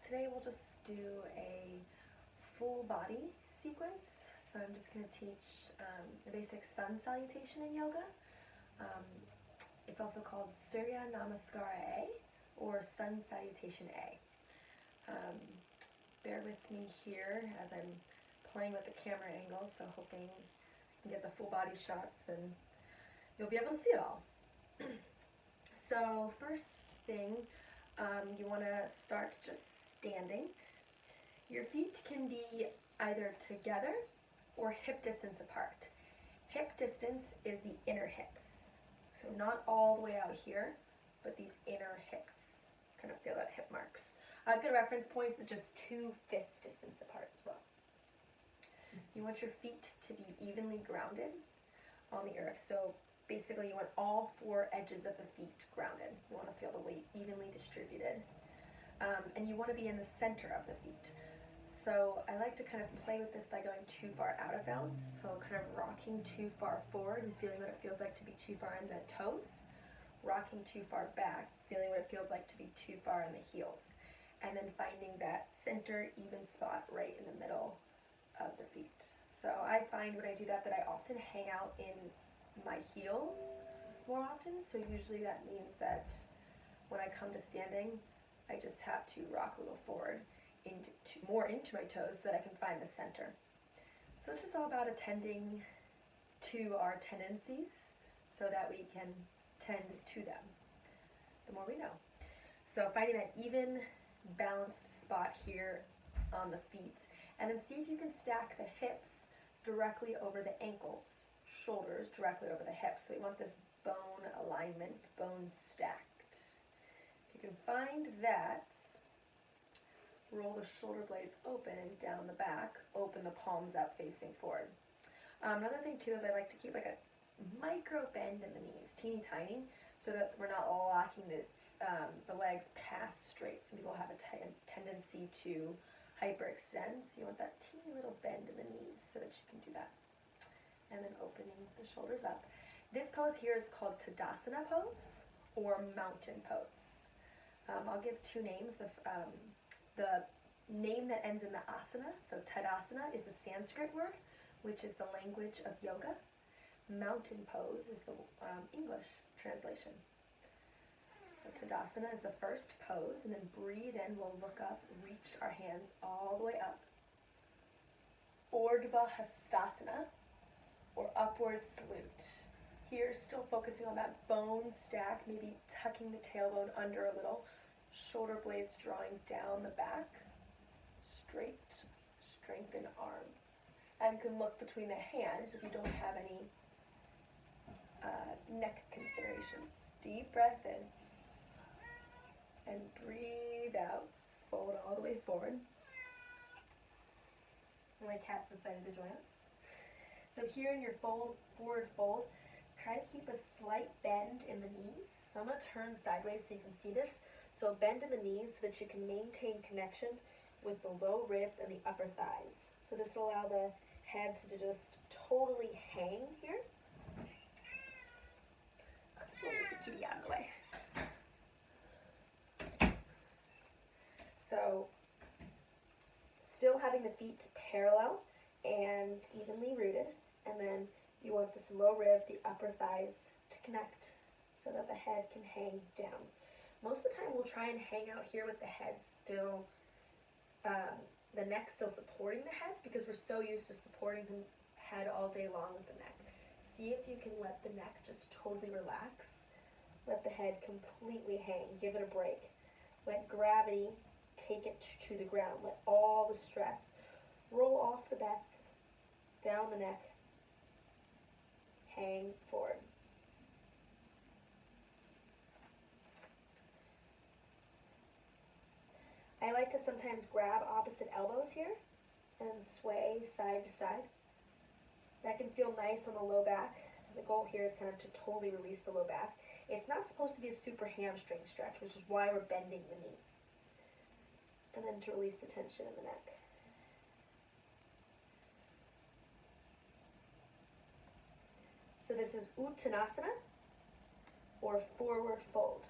Today we'll just do a full body sequence. So I'm just going to teach the basic Sun Salutation in yoga. It's also called Surya Namaskara A or Sun Salutation A. Bear with me here as I'm playing with the camera angles, so hoping I can get the full body shots and you'll be able to see it all. So first thing, you want to start just standing. Your feet can be either together or hip distance apart. Hip distance is the inner hips. So not all the way out here, but these inner hips. Kind of feel that hip marks. Good reference points is just 2 fist distance apart as well. You want your feet to be evenly grounded on the earth. So basically you want all 4 edges of the feet grounded. You want to feel the weight evenly distributed. And you want to be in the center of the feet. So I like to kind of play with this by going too far out of bounds. So kind of rocking too far forward and feeling what it feels like to be too far in the toes. Rocking too far back, feeling what it feels like to be too far in the heels. And then finding that center even spot right in the middle of the feet. So I find when I do that I often hang out in my heels more often. So usually that means that when I come to standing, I just have to rock a little forward more into my toes so that I can find the center. So it's just all about attending to our tendencies so that we can tend to them the more we know. So finding that even balanced spot here on the feet, and then see if you can stack the hips directly over the ankles, shoulders directly over the hips. So we want this bone alignment, bone stacked. If you can find that, roll the shoulder blades open and down the back, open the palms up facing forward. Another thing too is I like to keep like a micro bend in the knees, teeny tiny, so that we're not locking the legs past straight. Some people have a tendency to hyperextend, so you want that teeny little bend in the knees so that you can do that. And then opening the shoulders up. This pose here is called Tadasana pose or mountain pose. I'll give 2 names. The name that ends in the asana, so Tadasana is the Sanskrit word, which is the language of yoga. Mountain pose is the English translation. So Tadasana is the first pose, and then breathe in, we'll look up, reach our hands all the way up. Urdhva Hastasana, or upward salute. Here, still focusing on that bone stack, maybe tucking the tailbone under a little, shoulder blades drawing down the back, straight, strengthen arms. And you can look between the hands if you don't have any neck considerations. Deep breath in. And breathe out. Fold all the way forward. My cat's decided to join us. So here in your forward fold, try to keep a slight bend in the knees. So I'm going to turn sideways so you can see this. So bend in the knees so that you can maintain connection with the low ribs and the upper thighs. So this will allow the head to just totally hang here. We'll move the kitty out of the way. So still having the feet parallel and evenly rooted, and then you want this low rib, the upper thighs to connect so that the head can hang down. Most of the time we'll try and hang out here with the head still, the neck still supporting the head because we're so used to supporting the head all day long with the neck. See if you can let the neck just totally relax. Let the head completely hang. Give it a break. Let gravity take it to the ground. Let all the stress roll off the back, down the neck, hang forward. I like to sometimes grab opposite elbows here and sway side to side. That can feel nice on the low back. The goal here is kind of to totally release the low back. It's not supposed to be a super hamstring stretch, which is why we're bending the knees. And then to release the tension in the neck. So this is Uttanasana, or forward fold.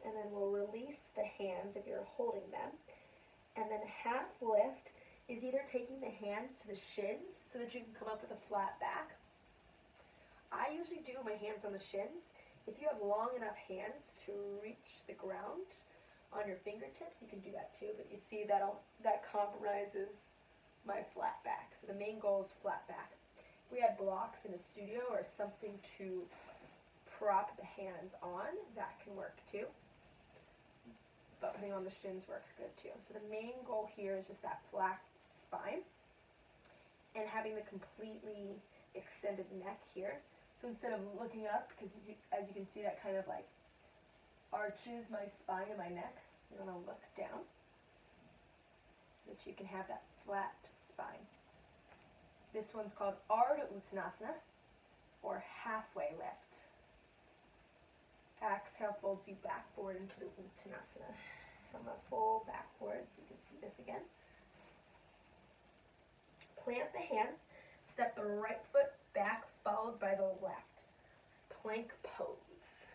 and then we'll release the hands if you're holding them. And then half lift is either taking the hands to the shins so that you can come up with a flat back. I usually do my hands on the shins. If you have long enough hands to reach the ground on your fingertips, you can do that too, but you see that compromises my flat back. So the main goal is flat back. If we had blocks in a studio or something to prop the hands on, that can work too. But putting on the shins works good too. So the main goal here is just that flat spine and having the completely extended neck here. So instead of looking up, because as you can see, that kind of like arches my spine and my neck, you're going to look down so that you can have that flat spine. This one's called Ardha Uttanasana, or halfway lift. Exhale folds you back forward into the Uttanasana. I'm going to fold back forward so you can see this again. Plant the hands, step the right foot back followed by the left. Plank pose.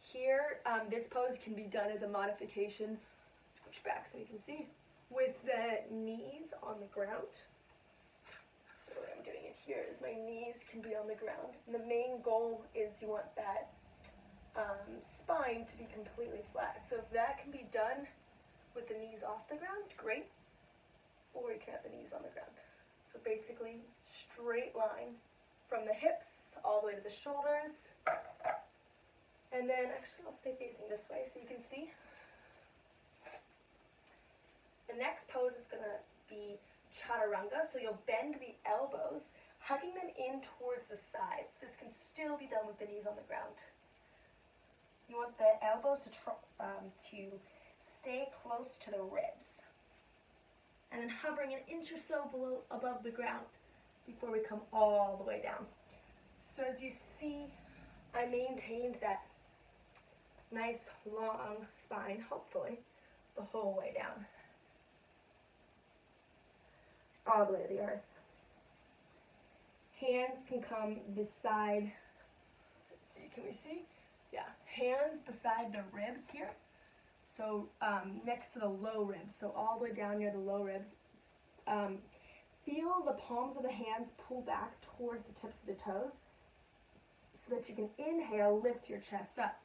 Here, this pose can be done as a modification, scooch back so you can see, with the knees on the ground. So the way I'm doing it here is my knees can be on the ground. And the main goal is you want that spine to be completely flat. So if that can be done with the knees off the ground, great. Or you can have the knees on the ground. So basically, straight line from the hips all the way to the shoulders. And then, actually I'll stay facing this way so you can see. The next pose is going to be chaturanga. So you'll bend the elbows, hugging them in towards the sides. This can still be done with the knees on the ground. You want the elbows to stay close to the ribs. And then hovering an inch or so above the ground before we come all the way down. So as you see, I maintained that nice long spine, hopefully, the whole way down. All the way to the earth. Hands can come beside, let's see, can we see? Yeah, hands beside the ribs here. So next to the low ribs, so all the way down near the low ribs. Feel the palms of the hands pull back towards the tips of the toes so that you can inhale, lift your chest up.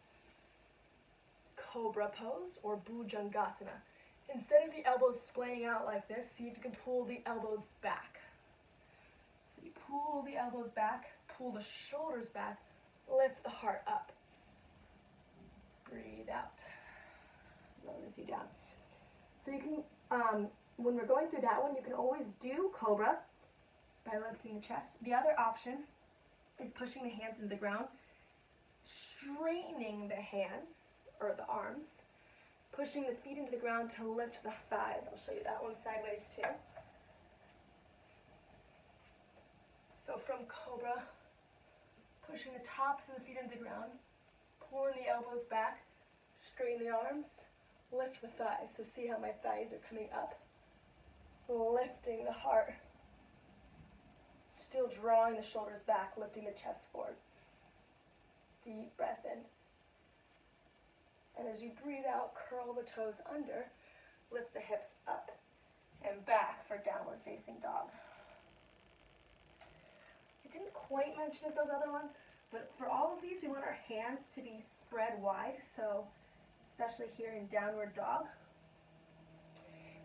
Cobra pose or Bhujangasana. Instead of the elbows splaying out like this, see if you can pull the elbows back. So you pull the elbows back, pull the shoulders back, lift the heart up. Breathe out. Lowers you down. So you can, when we're going through that one, you can always do Cobra by lifting the chest. The other option is pushing the hands into the ground, straightening the hands, or the arms, pushing the feet into the ground to lift the thighs. I'll show you that one sideways too. So from Cobra, pushing the tops of the feet into the ground, pulling the elbows back, straighten the arms, lift the thighs. So see how my thighs are coming up. Lifting the heart. Still drawing the shoulders back, lifting the chest forward. Deep breath in. And as you breathe out, curl the toes under, lift the hips up and back for downward facing dog. I didn't quite mention it, those other ones, but for all of these, we want our hands to be spread wide, so especially here in downward dog.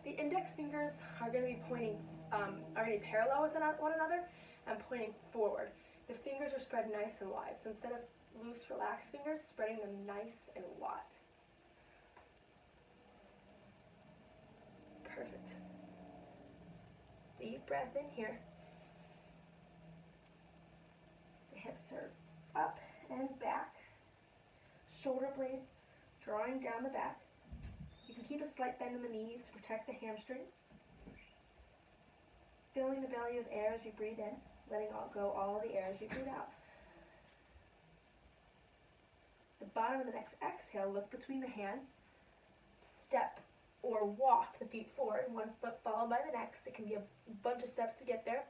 The index fingers are going to be pointing, are going to be parallel with one another and pointing forward. The fingers are spread nice and wide, so instead of loose, relaxed fingers, spreading them nice and wide. Perfect. Deep breath in here. The hips are up and back. Shoulder blades drawing down the back. You can keep a slight bend in the knees to protect the hamstrings. Filling the belly with air as you breathe in, letting go all the air as you breathe out. The bottom of the next exhale, look between the hands. Step or walk the feet forward, one foot followed by the next. It can be a bunch of steps to get there.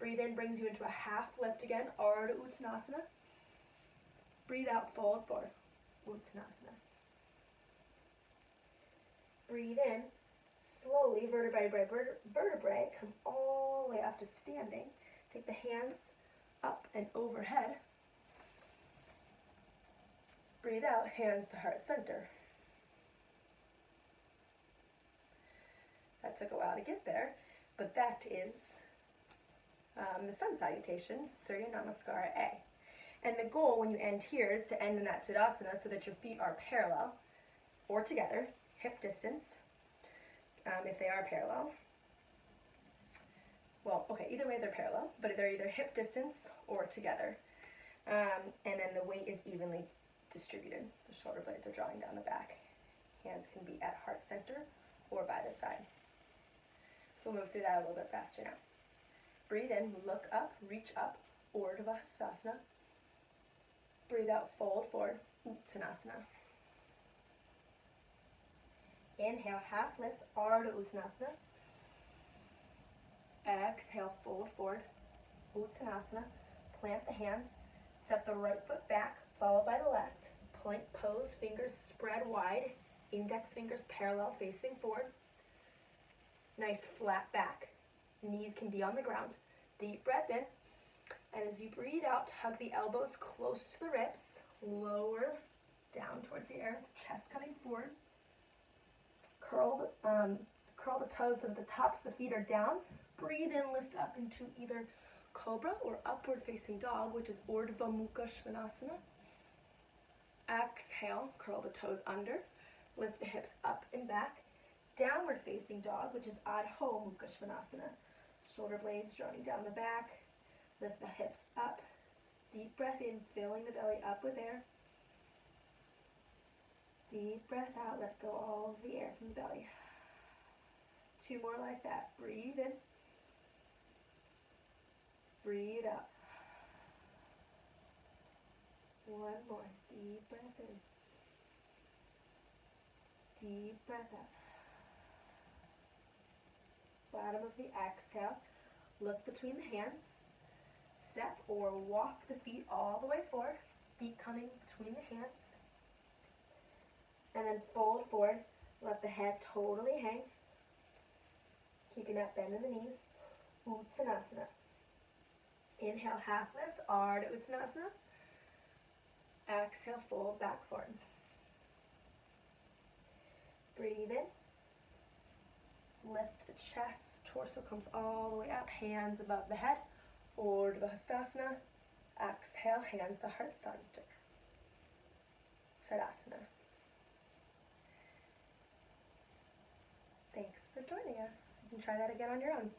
Breathe in brings you into a half lift again, Ardha Uttanasana. Breathe out, fold forward, Uttanasana. Breathe in. Slowly, vertebrae by vertebrae, come all the way up to standing. Take the hands up and overhead. Breathe out, hands to heart center. That took a while to get there, but that is the Sun Salutation, Surya Namaskara A. And the goal when you end here is to end in that Tadasana so that your feet are parallel or together, hip distance, if they are parallel. Well, okay, either way they're parallel, but they're either hip distance or together. And then the weight is evenly distributed. The shoulder blades are drawing down the back. Hands can be at heart center or by the side. So we'll move through that a little bit faster now. Breathe in, look up, reach up, Urdhva Hastasana. Breathe out, fold forward, Uttanasana. Inhale, half lift, Ardha Uttanasana. Exhale, fold forward, Uttanasana. Plant the hands, step the right foot back, followed by the left. Plank pose, fingers spread wide, index fingers parallel facing forward. Nice flat back. Knees can be on the ground. Deep breath in. And as you breathe out, tug the elbows close to the ribs. Lower down towards the earth, chest coming forward. Curl the toes so that the tops of the feet are down. Breathe in, lift up into either Cobra or Upward Facing Dog, which is Urdhva Mukha Svanasana. Exhale, curl the toes under. Lift the hips up and back. Downward Facing Dog, which is Adho Mukha Svanasana. Shoulder blades drawing down the back. Lift the hips up. Deep breath in, filling the belly up with air. Deep breath out, let go all of the air from the belly. 2 more like that. Breathe in. Breathe out. 1 more. Deep breath in. Deep breath out. Bottom of the exhale. Look between the hands. Step or walk the feet all the way forward. Feet coming between the hands. And then fold forward. Let the head totally hang. Keeping that bend in the knees. Uttanasana. Inhale, half lift, Ardha Uttanasana. Exhale, fold back forward. Breathe in. Lift the chest, torso comes all the way up, hands above the head. Urdhva Hastasana. Exhale, hands to heart center. Tadasana. Thanks for joining us. You can try that again on your own.